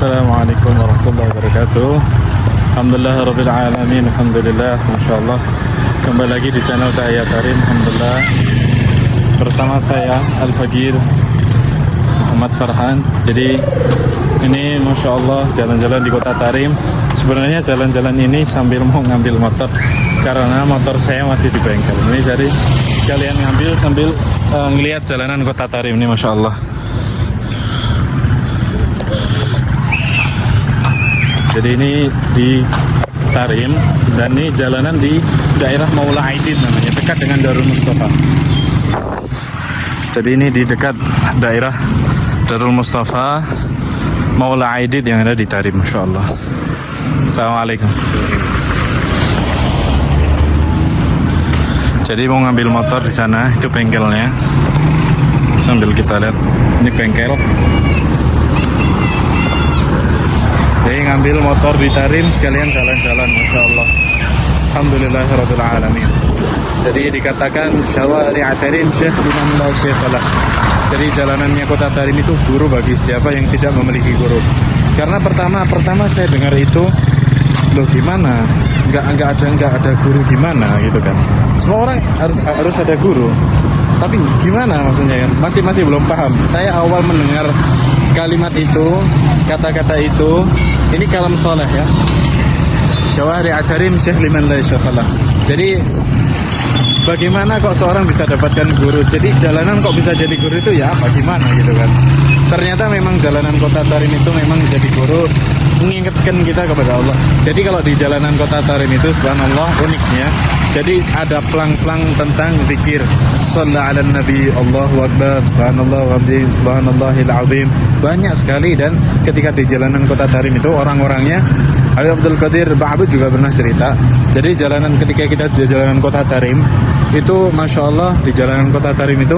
Assalamualaikum warahmatullahi wabarakatuh. Alhamdulillah rabbil alamin. Alhamdulillah, Masya Allah. Kembali lagi di channel Cahaya Tarim. Alhamdulillah, bersama saya Al-Faqir Muhammad Farhan. Jadi ini Masya Allah jalan-jalan di kota Tarim. Sebenarnya jalan-jalan ini sambil mau ngambil motor, karena motor saya masih di bengkel. Ini jadi sekalian ngambil sambil ngelihat jalanan kota Tarim ini, Masya Allah. Jadi ini di Tarim, dan ini jalanan di daerah Maula Aidid namanya, dekat dengan Darul Mustafa. Jadi ini di dekat daerah Darul Mustafa Maula Aidid yang ada di Tarim, Masya Allah. Assalamualaikum. Jadi mau ngambil motor di sana, itu bengkelnya. Sambil kita lihat, ini bengkel. Jadi ngambil motor di Tarim sekalian jalan-jalan, Masya Allah. Alhamdulillahirabbil alamin. Jadi dikatakan syawari' Tarim syekh liman la syekhalah. Jadi jalanannya kota Tarim itu guru bagi siapa yang tidak memiliki guru. Karena pertama saya dengar itu, loh gimana? Enggak ada guru gimana gitu kan? Semua orang harus ada guru. Tapi gimana maksudnya kan? Masih belum paham. Saya awal mendengar kalimat itu, kata-kata itu, ini kalam soleh ya. Syawari' Tarim syekh liman la syekhalah. Jadi bagaimana kok seorang bisa dapatkan guru? Jadi jalanan kok bisa jadi guru itu ya apa gimana gitu kan? Ternyata memang jalanan kota Tarim itu memang jadi guru, mengingatkan kita kepada Allah. Jadi kalau di jalanan kota Tarim itu subhanallah uniknya, jadi ada plang-plang tentang zikir. Shalla 'alan nabi, Allahu akbar, subhanallah wa bihamdihi, subhanallahil azim. Banyak sekali. Dan ketika di jalanan kota Tarim itu orang-orangnya, Habib Abdul Qadir Ba'bud juga pernah cerita. Jadi jalanan ketika kita di jalanan kota Tarim itu, Masya Allah, di jalanan kota Tarim itu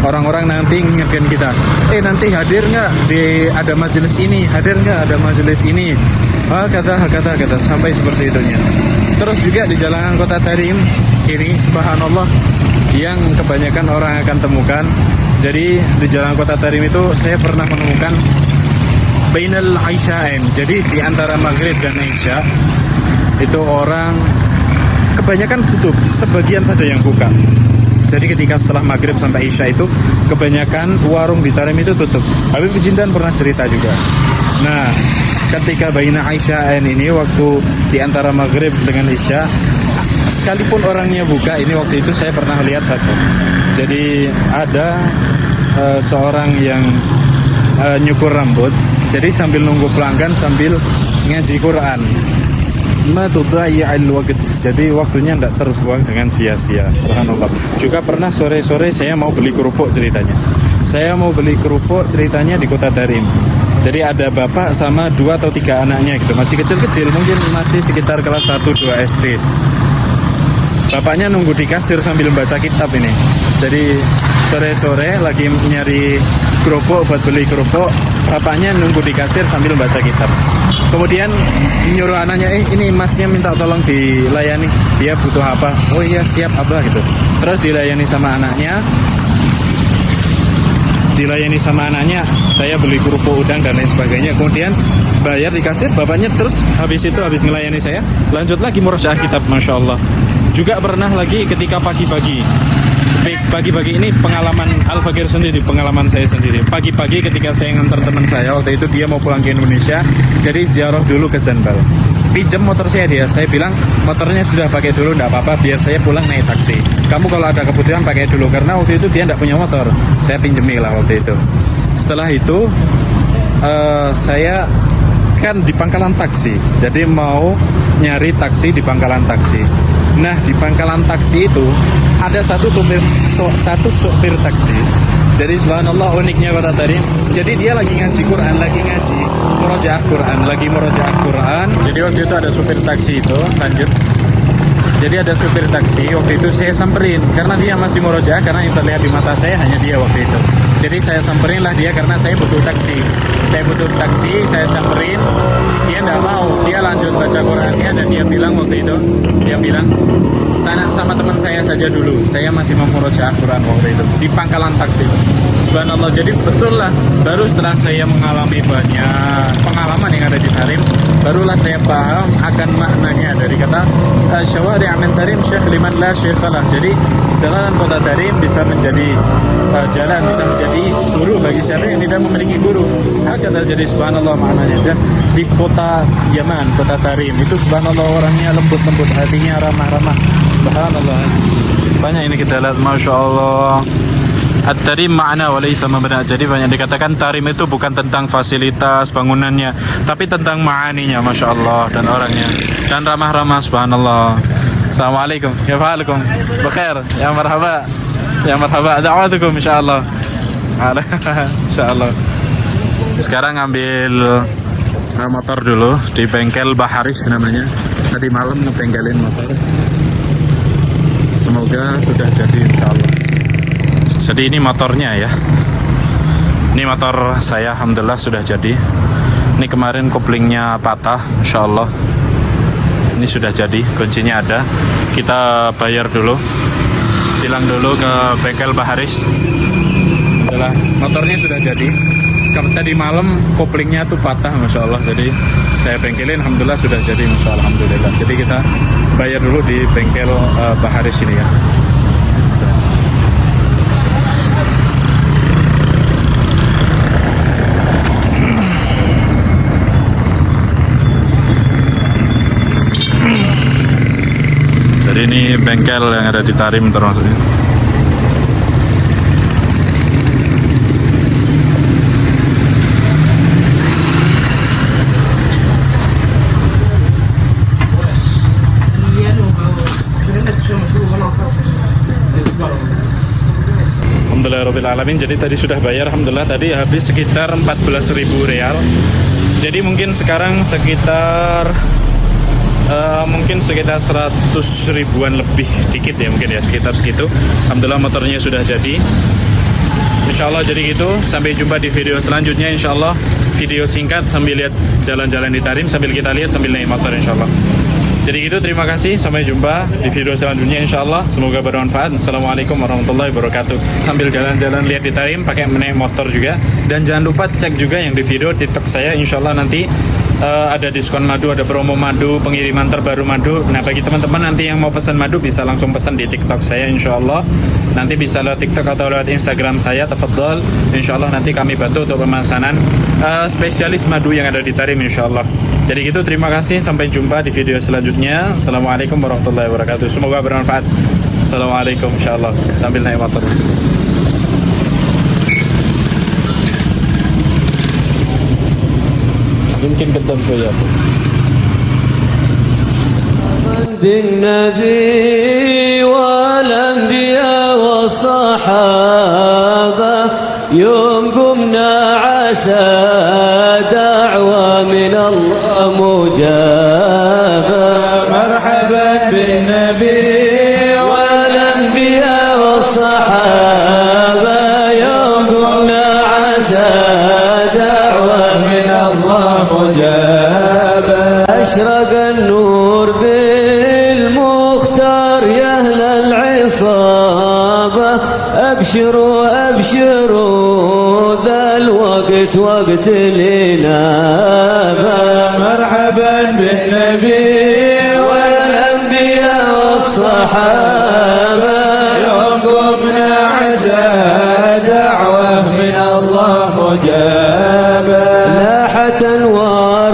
orang-orang nanti ngingetin kita, nanti hadir nggak di ada majelis ini, hadir nggak ada majelis ini, kata sampai seperti itunya. Terus juga di jalanan kota Tarim ini subhanallah yang kebanyakan orang akan temukan. Jadi di jalanan kota Tarim itu saya pernah menemukan bainal Aisya'in. Jadi di antara maghrib dan Isya itu orang kebanyakan tutup, sebagian saja yang buka. Jadi ketika setelah maghrib sampai Isya itu kebanyakan warung di Tarim itu tutup. Habib Jindan pernah cerita juga. Nah, ketika baina Aisya'in ini, waktu di antara maghrib dengan Isya, sekalipun orangnya buka, ini waktu itu saya pernah lihat satu. Jadi ada seorang yang nyukur rambut. Jadi sambil nunggu pelanggan sambil ngaji Quran. Jadi waktunya tidak terbuang dengan sia-sia. Subhanallah. Juga pernah sore-sore saya mau beli kerupuk ceritanya. Saya mau beli kerupuk ceritanya di kota Tarim. Jadi ada bapak sama 2 atau 3 anaknya gitu, masih kecil-kecil, mungkin masih sekitar kelas 1-2 SD. Bapaknya nunggu di kasir sambil baca kitab ini. Jadi sore-sore lagi nyari kerupuk buat beli kerupuk, bapaknya nunggu di kasir sambil baca kitab. Kemudian nyuruh anaknya, ini masnya minta tolong dilayani, dia butuh apa? Oh iya siap abah gitu. Terus dilayani sama anaknya, saya beli kerupuk udang dan lain sebagainya. Kemudian bayar di kasir, bapaknya terus habis ngelayani saya, lanjut lagi murojaah kitab, Masya Allah. Juga pernah lagi ketika pagi-pagi ini pengalaman Al-Faqir sendiri, pengalaman saya sendiri. Pagi-pagi ketika saya ngantar teman saya, waktu itu dia mau pulang ke Indonesia, jadi ziarah dulu ke Zanbal. Pinjam motor saya bilang motornya sudah pakai dulu, enggak apa-apa, biar saya pulang naik taksi. Kamu kalau ada kebutuhan pakai dulu, karena waktu itu dia enggak punya motor. Saya pinjemi lah waktu itu. Setelah itu saya kan di pangkalan taksi, jadi mau nyari taksi di pangkalan taksi. Nah, di pangkalan taksi itu ada satu sopir taksi. Jadi subhanallah uniknya kota Tarim. Jadi dia lagi ngaji Quran, lagi ngaji murojaah Quran. Jadi waktu itu ada supir taksi itu, lanjut. Jadi ada supir taksi, waktu itu saya samperin karena dia masih murojaah, karena yang terlihat di mata saya hanya dia waktu itu. Jadi saya samperin lah dia karena saya butuh taksi. Saya samperin, dia enggak mau, dia lanjut baca Qurannya, dan dia bilang waktu itu, sana sama teman saya saja dulu, saya masih mau murojaah Quran waktu itu di pangkalan taksi. subhanallah. Jadi betul lah, baru setelah saya mengalami banyak pengalaman yang ada di Tarim, barulah saya paham akan maknanya dari kata syawari' min Tarim syekh liman la syekhalah. Jadi jalanan kota Tarim bisa menjadi jalan, bisa menjadi guru bagi siapa yang tidak memiliki guru. Hakata, jadi subhanallah maknanya. Dan di kota Yaman, kota Tarim itu subhanallah orangnya lembut-lembut, hatinya ramah-ramah. Subhanallah. Banyak ini kita lihat, masya Allah. At-Tarim ma'na wa laysa mabna. Jadi banyak dikatakan Tarim itu bukan tentang fasilitas bangunannya, tapi tentang ma'aninya, masya Allah, dan orangnya, dan ramah-ramah, subhanallah. Assalamualaikum, ya fa'alukum, bakhair, ya marhaba, ya marhaba, da'watukum insyaallah. Insyaallah. Sekarang ambil motor dulu di bengkel Baharis namanya. Tadi malam ngebengkelin motor. Semoga sudah jadi insyaallah. Jadi ini motornya ya. Ini motor saya, alhamdulillah sudah jadi. Ini kemarin koplingnya patah, insyaallah. Ini sudah jadi, kuncinya ada. Kita bayar dulu, bilang dulu ke bengkel Baharis. Adalah motornya sudah jadi. Tadi malam koplingnya tuh patah, masya Allah. Jadi saya bengkelin, alhamdulillah sudah jadi, masya Allah, alhamdulillah. Jadi kita bayar dulu di bengkel Baharis ini ya. Jadi ini bengkel yang ada di Tarim termasuknya. Alhamdulillahirrabbilalamin. Jadi tadi sudah bayar, alhamdulillah. Tadi habis sekitar 14.000 real. Jadi mungkin sekarang sekitar mungkin sekitar 100 ribuan lebih dikit ya, mungkin ya, sekitar segitu. Alhamdulillah motornya sudah jadi, insyaallah. Jadi gitu, sampai jumpa di video selanjutnya insyaallah. Video singkat sambil lihat jalan-jalan di Tarim, sambil kita lihat sambil naik motor insyaallah. Jadi gitu, terima kasih, sampai jumpa di video selanjutnya insyaallah. Semoga bermanfaat. Assalamualaikum warahmatullahi wabarakatuh. Sambil jalan-jalan lihat di Tarim pakai naik motor juga. Dan jangan lupa cek juga yang di video TikTok saya, insyaallah nanti ada diskon madu, ada promo madu, pengiriman terbaru madu. Nah bagi teman-teman nanti yang mau pesan madu bisa langsung pesan di TikTok saya insyaallah. Nanti bisa lewat TikTok atau lewat Instagram saya, tafadhol. Insyaallah nanti kami bantu untuk pemesanan spesialis madu yang ada di Tarim insyaallah. Jadi gitu, terima kasih, sampai jumpa di video selanjutnya. Assalamualaikum warahmatullahi wabarakatuh. Semoga bermanfaat. Assalamualaikum insyaallah. Sambil naik motor. يمكن قدام شوية. بالنبي والأنبياء والصحابة يوم قمنا عسى دعوة من الله مجابة. مرحبا بالنبي والأنبياء والصحابة يوم قمنا عسى دعوة من الله مجابة. أشرق النور بالمختار يا أهل العصابة. أبشروا أبشروا ذا الوقت وقت الإنابة. مرحبا بالنبي والأنبياء والصحابة يوم قمنا عسى دعوة من الله مجابة. لاحت أنوار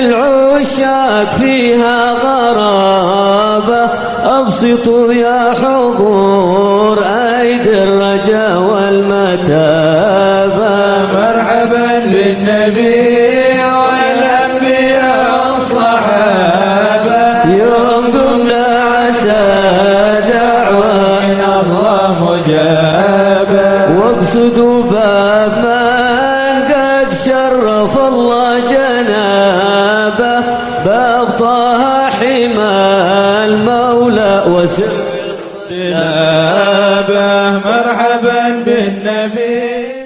للعشاق فيها غرابة. أبسطوا يا حضور أيدي الرجاء والمتابة. مرحبا بالنبي والأنبياء والصحابة يوم قمنا عسى دعوة من الله مجابة. واقصدوا باب من قد شرف الله جنابه. باب طه حمى المولى وسر الصلابة. مرحبا بالنبي.